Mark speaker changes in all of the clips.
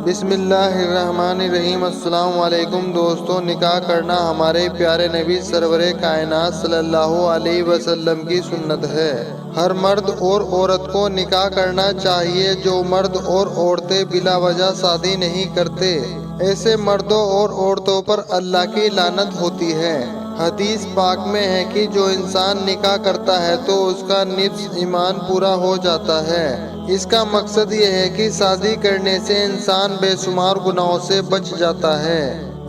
Speaker 1: بسم اللہ الرحمن الرحیم۔ السلام علیکم دوستو، نکاح کرنا ہمارے پیارے نبی سرور کائنات صلی اللہ علیہ وسلم کی سنت ہے۔ ہر مرد اور عورت کو نکاح کرنا چاہیے۔ جو مرد اور عورتیں بلا وجہ شادی نہیں کرتے، ایسے مردوں اور عورتوں پر اللہ کی لعنت ہوتی ہے۔ حدیث پاک میں ہے کہ جو انسان نکاح کرتا ہے تو اس کا نصف ایمان پورا ہو جاتا ہے۔ اس کا مقصد یہ ہے کہ شادی کرنے سے انسان بے شمار گناہوں سے بچ جاتا ہے۔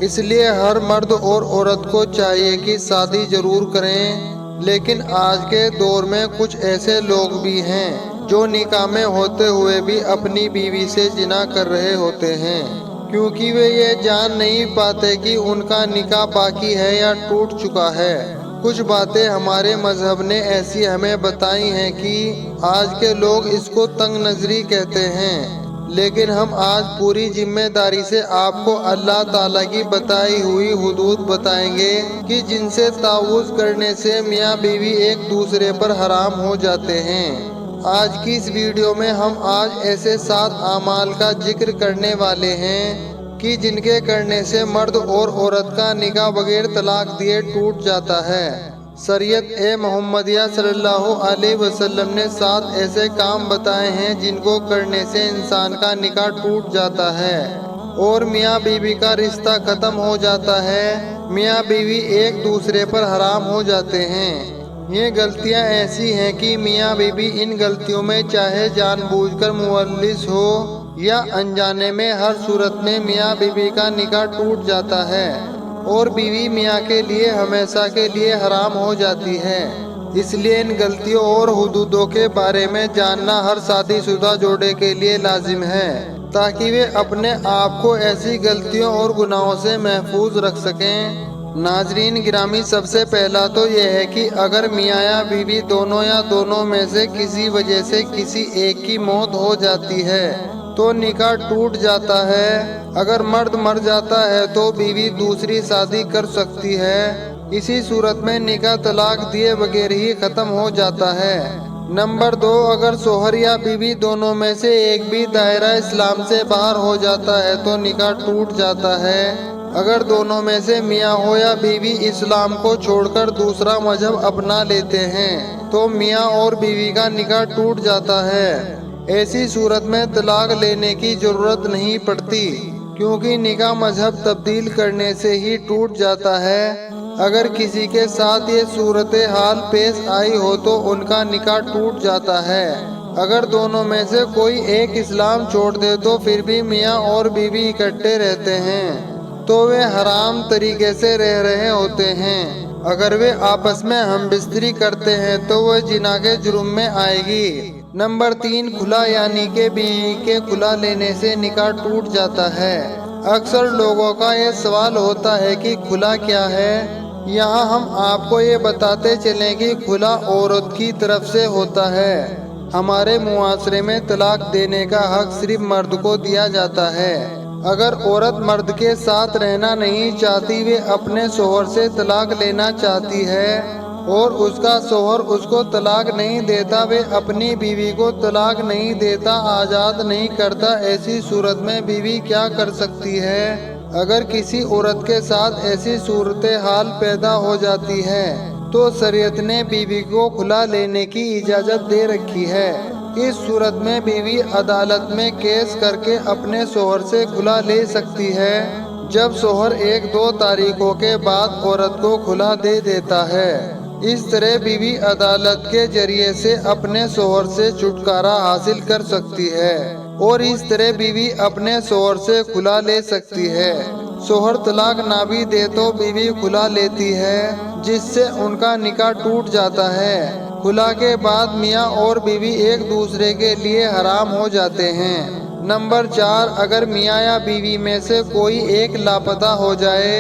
Speaker 1: اس لیے ہر مرد اور عورت کو چاہیے کہ شادی ضرور کریں۔ لیکن آج کے دور میں کچھ ایسے لوگ بھی ہیں جو نکاح میں ہوتے ہوئے بھی اپنی بیوی سے زنا کر رہے ہوتے ہیں، کیونکہ وہ یہ جان نہیں پاتے کہ ان کا نکاح باقی ہے یا ٹوٹ چکا ہے۔ کچھ باتیں ہمارے مذہب نے ایسی ہمیں بتائی ہیں کہ آج کے لوگ اس کو تنگ نظری کہتے ہیں، لیکن ہم آج پوری ذمہ داری سے آپ کو اللہ تعالیٰ کی بتائی ہوئی حدود بتائیں گے کہ جن سے تعوذ کرنے سے میاں بیوی ایک دوسرے پر حرام ہو جاتے ہیں۔ آج کی اس ویڈیو میں ہم ایسے 7 اعمال کا ذکر کرنے والے ہیں کہ جن کے کرنے سے مرد اور عورت کا نکاح بغیر طلاق دیے ٹوٹ جاتا ہے۔ شریعت محمدیہ صلی اللہ علیہ وسلم نے 7 ایسے کام بتائے ہیں جن کو کرنے سے انسان کا نکاح ٹوٹ جاتا ہے اور میاں بیوی کا رشتہ ختم ہو جاتا ہے، میاں بیوی ایک دوسرے پر حرام ہو جاتے ہیں۔ یہ غلطیاں ایسی ہیں کہ میاں بیوی ان غلطیوں میں چاہے جان بوجھ کر ملوث ہو یا انجانے میں، ہر صورت میں میاں بیوی کا نکاح ٹوٹ جاتا ہے اور بیوی میاں کے لیے ہمیشہ کے لیے حرام ہو جاتی ہے۔ اس لیے ان غلطیوں اور حدودوں کے بارے میں جاننا ہر شادی شدہ جوڑے کے لیے لازم ہے، تاکہ وہ اپنے آپ کو ایسی غلطیوں اور گناہوں سے محفوظ رکھ سکیں۔ ناظرین گرامی، سب سے پہلا تو یہ ہے کہ اگر میاں یا بیوی دونوں یا دونوں میں سے کسی وجہ سے کسی ایک کی موت ہو جاتی ہے تو نکاح ٹوٹ جاتا ہے۔ اگر مرد مر جاتا ہے تو بیوی دوسری شادی کر سکتی ہے۔ اسی صورت میں نکاح طلاق دیے بغیر ہی ختم ہو جاتا ہے۔ نمبر 2، اگر شوہر یا بیوی دونوں میں سے ایک بھی دائرہ اسلام سے باہر ہو جاتا ہے تو نکاح ٹوٹ جاتا ہے۔ اگر دونوں میں سے میاں ہو یا بیوی اسلام کو چھوڑ کر دوسرا مذہب اپنا لیتے ہیں تو میاں اور بیوی کا نکاح ٹوٹ جاتا ہے۔ ایسی صورت میں طلاق لینے کی ضرورت نہیں پڑتی، کیونکہ نکاح مذہب تبدیل کرنے سے ہی ٹوٹ جاتا ہے۔ اگر کسی کے ساتھ یہ صورتحال پیش آئی ہو تو ان کا نکاح ٹوٹ جاتا ہے۔ اگر دونوں میں سے کوئی ایک اسلام چھوڑ دے تو پھر بھی میاں اور بیوی اکٹھے رہتے ہیں تو وہ حرام طریقے سے رہ رہے ہوتے ہیں۔ اگر وہ آپس میں ہم بستری کرتے ہیں تو وہ زنا کے جرم میں آئے گی۔ نمبر 3، کھلا، یعنی کہ بیوی کے کھلا لینے سے نکاح ٹوٹ جاتا ہے۔ اکثر لوگوں کا یہ سوال ہوتا ہے کہ کھلا کیا ہے؟ یہاں ہم آپ کو یہ بتاتے چلیں کہ کھلا عورت کی طرف سے ہوتا ہے۔ ہمارے معاشرے میں طلاق دینے کا حق صرف مرد کو دیا جاتا ہے۔ اگر عورت مرد کے ساتھ رہنا نہیں چاہتی، وہ اپنے شوہر سے طلاق لینا چاہتی ہے اور اس کا شوہر اس کو طلاق نہیں دیتا، وہ اپنی بیوی کو طلاق نہیں دیتا، آزاد نہیں کرتا، ایسی صورت میں بیوی کیا کر سکتی ہے؟ اگر کسی عورت کے ساتھ ایسی صورتحال پیدا ہو جاتی ہے تو شریعت نے بیوی کو کھلا لینے کی اجازت دے رکھی ہے۔ اس صورت میں بیوی عدالت میں کیس کر کے اپنے شوہر سے کھلا لے سکتی ہے۔ جب شوہر 1-2 تاریخوں کے بعد عورت کو کھلا دے دیتا ہے، اس طرح بیوی عدالت کے ذریعے سے اپنے شوہر سے چھٹکارا حاصل کر سکتی ہے اور اس طرح بیوی اپنے شوہر سے کھلا لے سکتی ہے۔ شوہر طلاق نہ بھی دے تو بیوی کھلا لیتی ہے، جس سے ان کا نکاح ٹوٹ جاتا ہے۔ کھلا کے بعد میاں اور بیوی ایک دوسرے کے لیے حرام ہو جاتے ہیں۔ نمبر 4، اگر میاں یا بیوی میں سے کوئی ایک لاپتہ ہو جائے،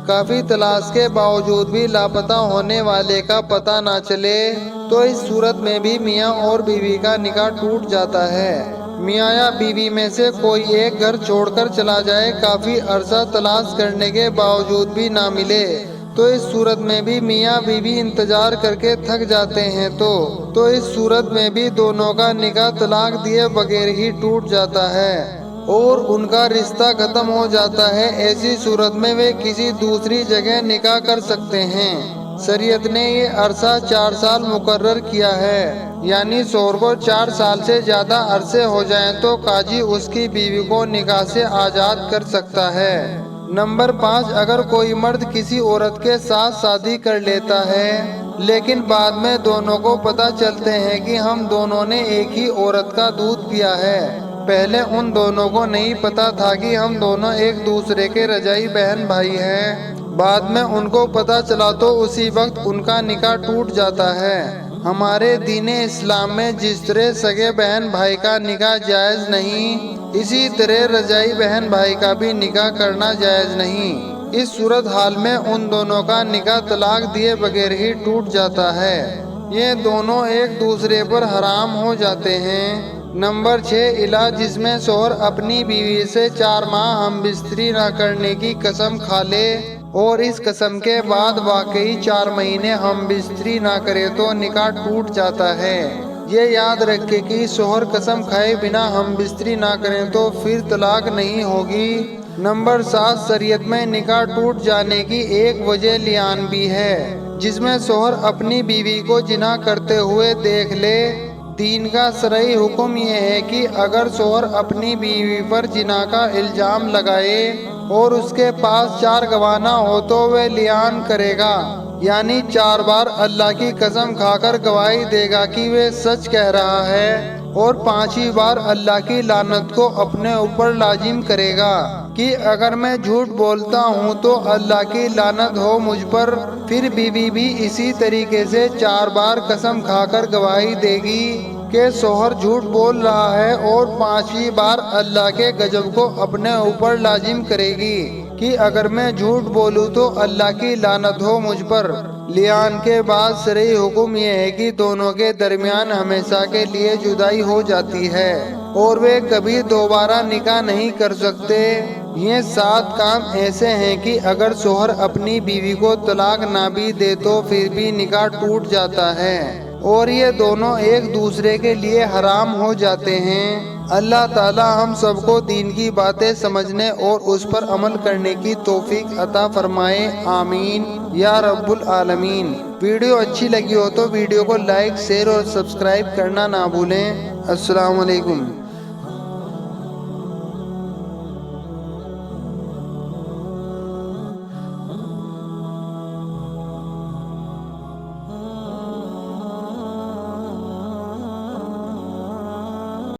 Speaker 1: کافی تلاش کے باوجود بھی لاپتہ ہونے والے کا پتہ نہ چلے، تو اس صورت میں بھی میاں اور بیوی کا نکاح ٹوٹ جاتا ہے۔ میاں یا بیوی میں سے کوئی ایک گھر چھوڑ کر چلا جائے، کافی عرصہ تلاش کرنے کے باوجود بھی نہ ملے، تو اس صورت میں بھی میاں بیوی انتظار کر کے تھک جاتے ہیں تو اس صورت میں بھی دونوں کا نکاح طلاق دیے بغیر ہی ٹوٹ جاتا ہے۔ اور ان کا رشتہ ختم ہو جاتا ہے، ایسی صورت میں وہ کسی دوسری جگہ نکاح کر سکتے ہیں۔ شریعت نے یہ عرصہ 4 سال مقرر کیا ہے، یعنی شوہر کو 4 سال سے زیادہ عرصے ہو جائیں تو قاضی اس کی بیوی کو نکاح سے آزاد کر سکتا ہے۔ نمبر 5، اگر کوئی مرد کسی عورت کے ساتھ شادی کر لیتا ہے لیکن بعد میں دونوں کو پتہ چلتے ہیں کہ ہم دونوں نے ایک ہی عورت کا دودھ پیا ہے، پہلے ان دونوں کو نہیں پتا تھا کہ ہم دونوں ایک دوسرے کے رضاعی بہن بھائی ہیں، بعد میں ان کو پتا چلا تو اسی وقت ان کا نکاح ٹوٹ جاتا ہے۔ ہمارے دین اسلام میں جس طرح سگے بہن بھائی کا نکاح جائز نہیں، اسی طرح رضاعی بہن بھائی کا بھی نکاح کرنا جائز نہیں۔ اس صورتحال میں ان دونوں کا نکاح طلاق دیے بغیر ہی ٹوٹ جاتا ہے، یہ دونوں ایک دوسرے پر حرام ہو جاتے ہیں۔ نمبر 6، علاج جس میں شوہر اپنی بیوی سے 4 ماہ ہم بستری نہ کرنے کی قسم کھا لے اور اس قسم کے بعد واقعی 4 مہینے ہم بستری نہ کرے تو نکاح ٹوٹ جاتا ہے۔ یہ یاد رکھے کہ شوہر قسم کھائے بنا ہم بستری نہ کریں تو پھر طلاق نہیں ہوگی۔ نمبر 7، شریعت میں نکاح ٹوٹ جانے کی ایک وجہ لیان بھی ہے، جس میں شوہر اپنی بیوی کو زنا کرتے ہوئے دیکھ لے۔ دین کا شرعی حکم یہ ہے کہ اگر شوہر اپنی بیوی پر زنا کا الزام لگائے اور اس کے پاس 4 گواہ نہ ہو تو وہ لیان کرے گا، یعنی 4 بار اللہ کی قسم کھا کر گواہی دے گا کہ وہ سچ کہہ رہا ہے، اور 5ویں بار اللہ کی لعنت کو اپنے اوپر لازم کرے گا کہ اگر میں جھوٹ بولتا ہوں تو اللہ کی لعنت ہو مجھ پر۔ پھر بیوی بھی اسی طریقے سے 4 بار قسم کھا کر گواہی دے گی کہ شوہر جھوٹ بول رہا ہے، اور 5ویں بار اللہ کے غضب کو اپنے اوپر لازم کرے گی کہ اگر میں جھوٹ بولوں تو اللہ کی لعنت ہو مجھ پر۔ لیان کے بعد شرعی حکم یہ ہے کہ دونوں کے درمیان ہمیشہ کے لیے جدائی ہو جاتی ہے اور وہ کبھی دوبارہ نکاح نہیں کر سکتے۔ یہ 7 کام ایسے ہیں کہ اگر شوہر اپنی بیوی کو طلاق نہ بھی دے تو پھر بھی نکاح ٹوٹ جاتا ہے اور یہ دونوں ایک دوسرے کے لیے حرام ہو جاتے ہیں۔ اللہ تعالی ہم سب کو دین کی باتیں سمجھنے اور اس پر عمل کرنے کی توفیق عطا فرمائے، آمین یا رب العالمین۔ ویڈیو اچھی لگی ہو تو ویڈیو کو لائک، شیئر اور سبسکرائب کرنا نہ بھولیں۔ السلام علیکم۔